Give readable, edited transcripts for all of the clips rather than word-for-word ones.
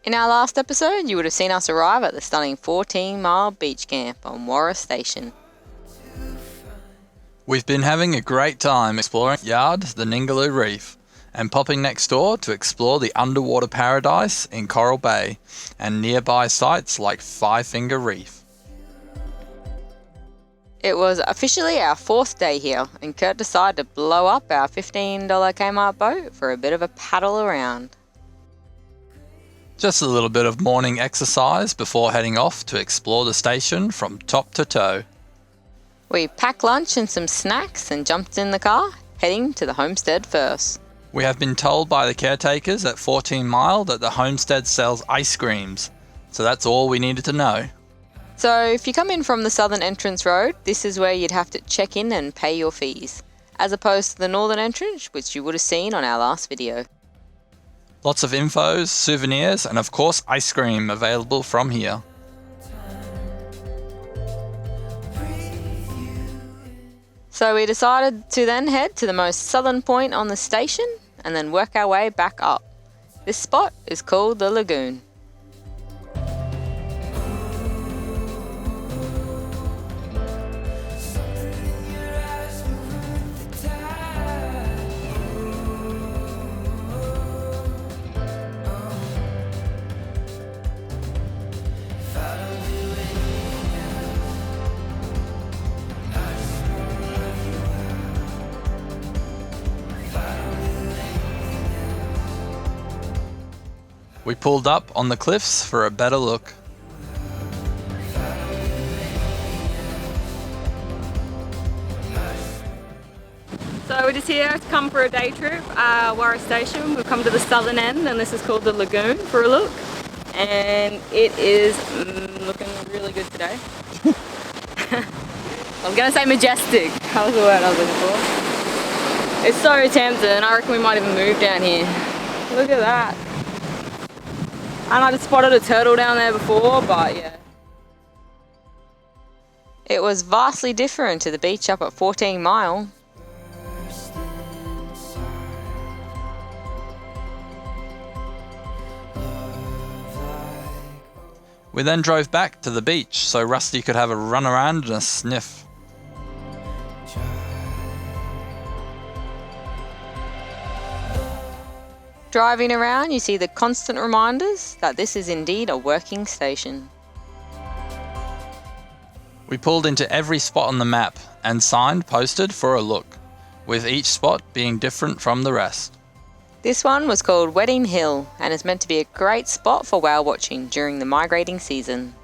In our last episode, you would have seen us arrive at the stunning 14-mile beach camp on Warroora Station. We've been having a great time exploring Yard, the Ningaloo Reef, and popping next door to explore the underwater paradise in Coral Bay and nearby sites like Five Finger Reef. It was officially our 4th day here, and Kurt decided to blow up our $15 Kmart boat for a bit of a paddle around. Just a little bit of morning exercise before heading off to explore the station from top to toe. We packed lunch and some snacks and jumped in the car, heading to the homestead first. We have been told by the caretakers at 14 Mile that the homestead sells ice creams, so that's all we needed to know. So if you come in from the southern entrance road, this is where you'd have to check in and pay your fees, as opposed to the northern entrance, which you would have seen on our last video. Lots of infos, souvenirs, and of course ice cream available from here. So we decided to then head to the most southern point on the station and then work our way back up. This spot is called the Lagoon. We pulled up on the cliffs for a better look. So we're just here to come for a day trip. Warroora Station. We've come to the southern end, and this is called the Lagoon for a look. And it is looking really good today. I'm gonna say majestic. That was the word I was looking for. It's so tempting. I reckon we might even move down here. Look at that. And I just spotted a turtle down there before, but yeah. It was vastly different to the beach up at 14 Mile. We then drove back to the beach so Rusty could have a run around and a sniff. Driving around, you see the constant reminders that this is indeed a working station. We pulled into every spot on the map and sign posted for a look, with each spot being different from the rest. This one was called Wedding Hill and is meant to be a great spot for whale watching during the migrating season.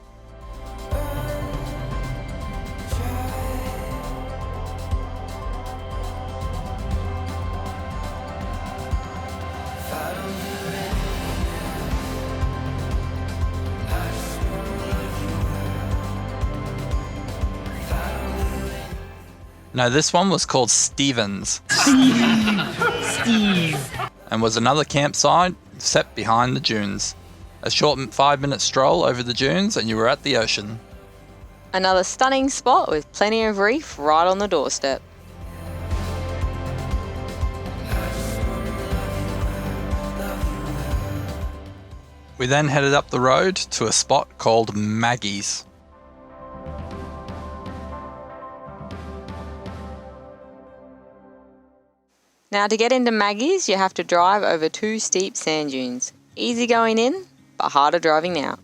No, this one was called Stevens. And was another campsite set behind the dunes. A short 5-minute stroll over the dunes and you were at the ocean. Another stunning spot with plenty of reef right on the doorstep. We then headed up the road to a spot called Maggies. Now to get into Maggies, you have to drive over 2 steep sand dunes. Easy going in, but harder driving out.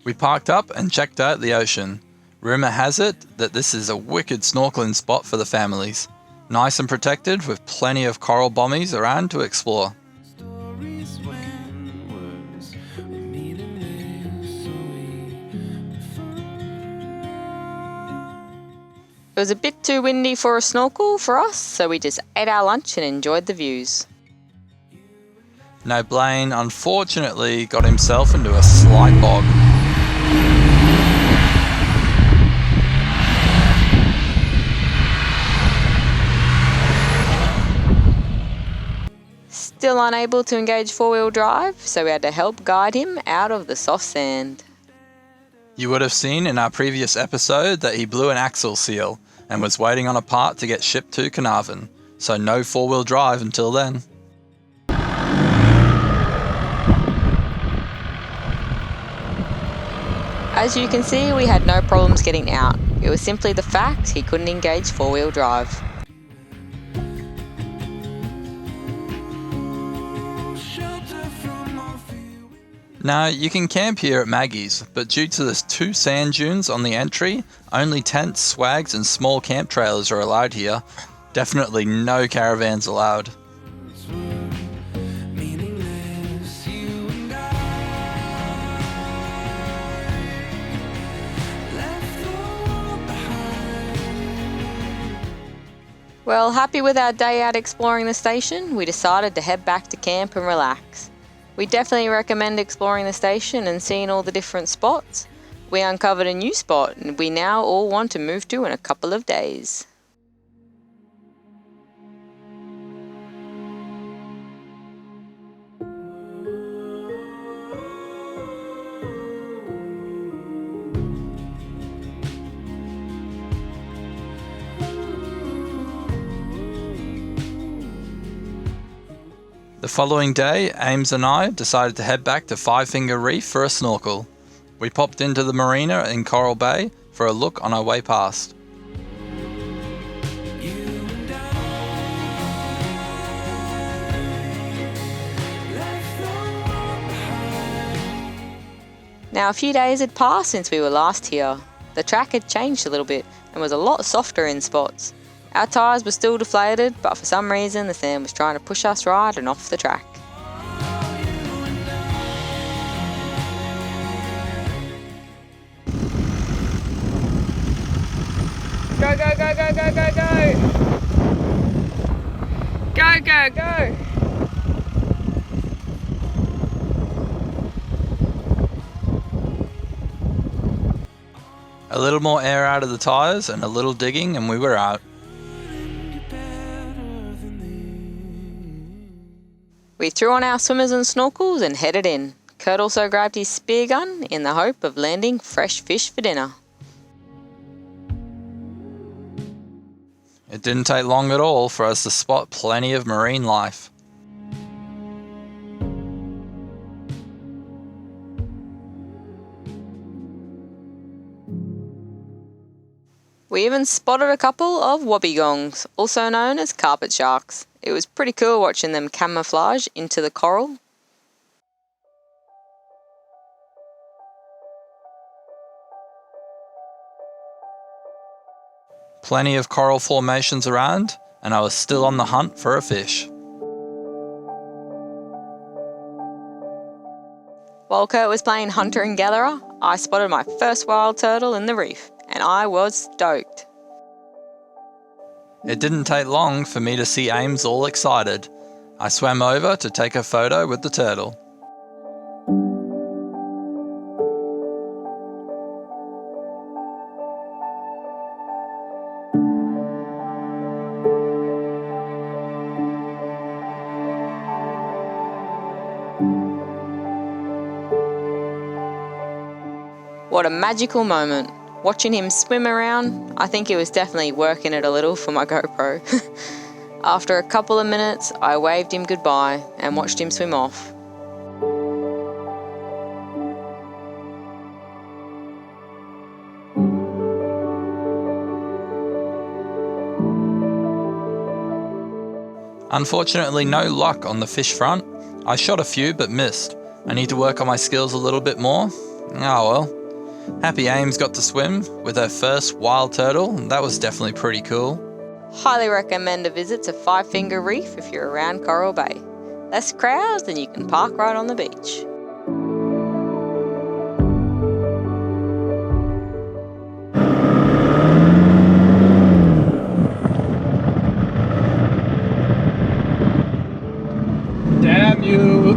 We parked up and checked out the ocean. Rumour has it that this is a wicked snorkeling spot for the families. Nice and protected with plenty of coral bommies around to explore. It was a bit too windy for a snorkel for us, so we just ate our lunch and enjoyed the views. Now Blaine unfortunately got himself into a slight bog. Still unable to engage four-wheel drive, so we had to help guide him out of the soft sand. You would have seen in our previous episode that he blew an axle seal and was waiting on a part to get shipped to Carnarvon, so no four-wheel drive until then. As you can see, we had no problems getting out. It was simply the fact he couldn't engage four-wheel drive. Now, you can camp here at Maggies, but due to the 2 sand dunes on the entry, only tents, swags and small camp trailers are allowed here. Definitely no caravans allowed. Well, happy with our day out exploring the station, we decided to head back to camp and relax. We definitely recommend exploring the station and seeing all the different spots. We uncovered a new spot and we now all want to move to in a couple of days. The following day, Ames and I decided to head back to Five Finger Reef for a snorkel. We popped into the marina in Coral Bay for a look on our way past. Now a few days had passed since we were last here. The track had changed a little bit and was a lot softer in spots. Our tyres were still deflated, but for some reason the sand was trying to push us right and off the track. Go, go, go, go, go, go, go! Go, go, go! A little more air out of the tyres and a little digging and we were out. We threw on our swimmers and snorkels and headed in. Kurt also grabbed his spear gun in the hope of landing fresh fish for dinner. It didn't take long at all for us to spot plenty of marine life. We even spotted a couple of wobbegongs, also known as carpet sharks. It was pretty cool watching them camouflage into the coral. Plenty of coral formations around, and I was still on the hunt for a fish. While Kurt was playing hunter and gatherer, I spotted my first wild turtle in the reef, and I was stoked. It didn't take long for me to see Ames all excited. I swam over to take a photo with the turtle. What a magical moment. Watching him swim around, I think he was definitely working it a little for my GoPro. After a couple of minutes, I waved him goodbye and watched him swim off. Unfortunately, no luck on the fish front. I shot a few but missed. I need to work on my skills a little bit more. Oh well. Happy Ames got to swim with her first wild turtle. That was definitely pretty cool. Highly recommend a visit to Five Finger Reef if you're around Coral Bay. Less crowds and you can park right on the beach. Damn you,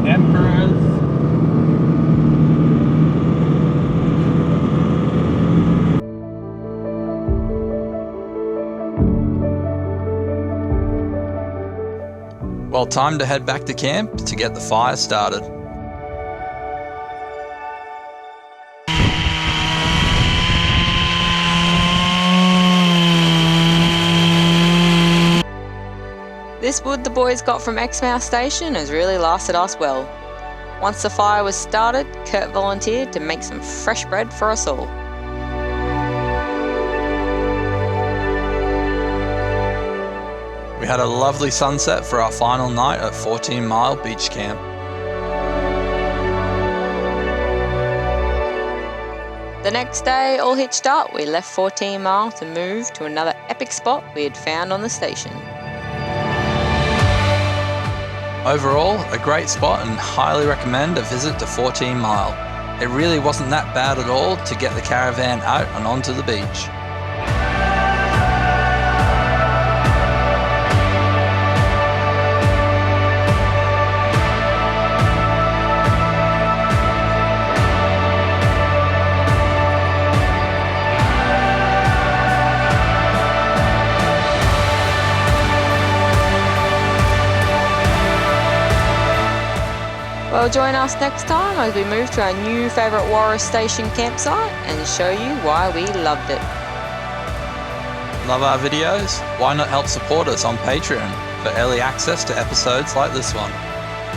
Well, time to head back to camp to get the fire started. This wood the boys got from Exmouth Station has really lasted us well. Once the fire was started, Kurt volunteered to make some fresh bread for us all. We had a lovely sunset for our final night at 14 Mile Beach Camp. The next day, all hitched up, we left 14 Mile to move to another epic spot we had found on the station. Overall, a great spot and highly recommend a visit to 14 Mile. It really wasn't that bad at all to get the caravan out and onto the beach. Well, join us next time as we move to our new favourite Warroora Station campsite and show you why we loved it. Love our videos? Why not help support us on Patreon for early access to episodes like this one?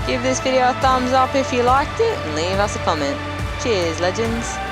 Give this video a thumbs up if you liked it and leave us a comment. Cheers, legends!